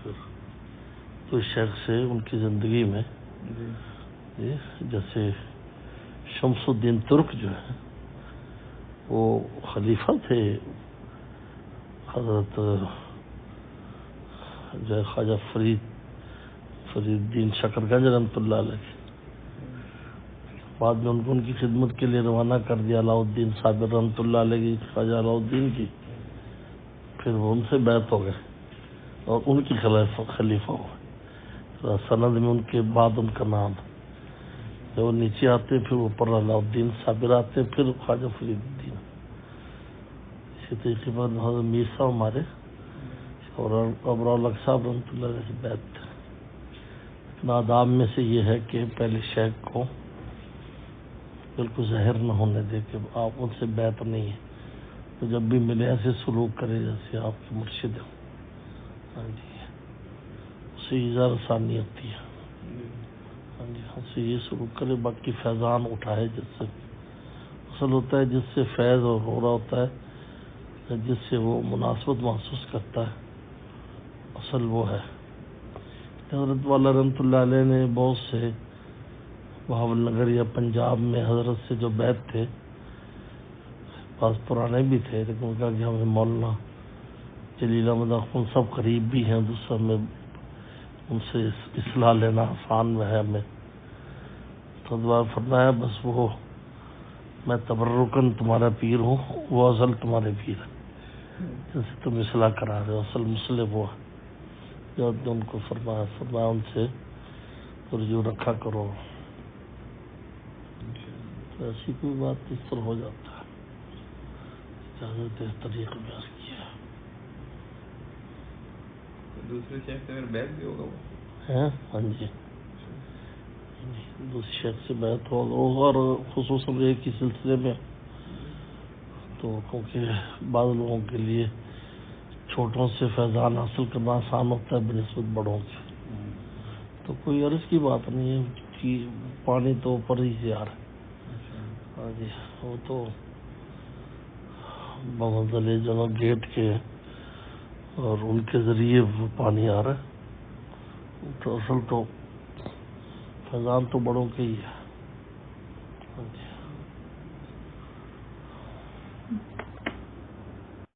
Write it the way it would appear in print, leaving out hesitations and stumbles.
پھر کوئی شیخ سے ان کی زندگی میں جیسے شمس الدین ترک جو ہے وہ خلیفہ تھے حضرت جو ہے خواجہ فرید الدین شکرگنج رحمۃ اللہ علیہ. بعد میں ان کو ان کی خدمت کے لیے روانہ کر دیا علاؤ الدین صابر رحمۃ اللہ علیہ کی خواجہ علاؤ الدین کی. پھر وہ ان سے بیعت ہو گئے اور ان کی خلیفہ ہوئے. سند میں ان کے بعد ان کا نام جب وہ نیچے آتے پھر اوپر علاؤ الدین صابر آتے پھر خواجہ فرید الدین. اسی طریقے پر حضرت میر صاحب ہمارے اور ابراء الحق صاحب رحمۃ اللہ علیہ سے بیعت تھے. آداب میں سے یہ ہے کہ پہلے شیخ کو بالکل ظاہر نہ ہونے دے کہ آپ ان سے بیعت نہیں ہے. تو جب بھی ملے ایسے سلوک کرے جیسے آپ کے مرشد ہوں. ہاں جی اس سے اظہار آسانی ہوتی ہے. ہاں جی اس سے یہ سلوک کرے. باقی فیضان اٹھائے جس سے اصل ہوتا ہے جس سے فیض ہو رہا ہوتا ہے جس سے وہ مناسبت محسوس کرتا ہے اصل وہ ہے. حضرت والا رحمۃ اللہ علیہ نے بہت سے بہاول نگر یا پنجاب میں حضرت سے جو بیعت تھے بعض پرانے بھی تھے لیکن ان کا کہ ہمیں مولانا جلیل احمد اخوند صاحب قریب بھی ہیں. دوسرا میں ان سے اصلاح لینا آسان میں ہے ہمیں. تو دعا فرمایا بس وہ میں تبرکن تمہارا پیر ہوں وہ اصل تمہارے پیر ہے جن سے تم اصلاح کرا رہے ہو. اصل مسئلہ وہ ہے جو ان کو فرمایا ان سے رجوع رکھا کرو. تو ایسی کوئی بات اس طرح ہو جاتا ہے. اجازت اس طریقے میں عرض کیا. دوسرے شیخ سے بیعت بھی ہوگا ہاں جی دوسرے شیخ سے بیعت ہوگا اور خصوصاً ایک ہی سلسلے میں. تو کیونکہ بعض لوگوں کے لیے چھوٹوں سے فیضان حاصل کرنا آسان ہوتا ہے بنسبت بڑوں کے. تو کوئی عرض کی بات نہیں ہے کہ پانی تو اوپر ہی سے آ رہا ہے. ہاں جی وہ تو بمنزل جو گیٹ کے اور ان کے ذریعے وہ پانی آ رہا ہے. تو اصل تو فیضان تو بڑوں کے ہی ہے. ہاں جی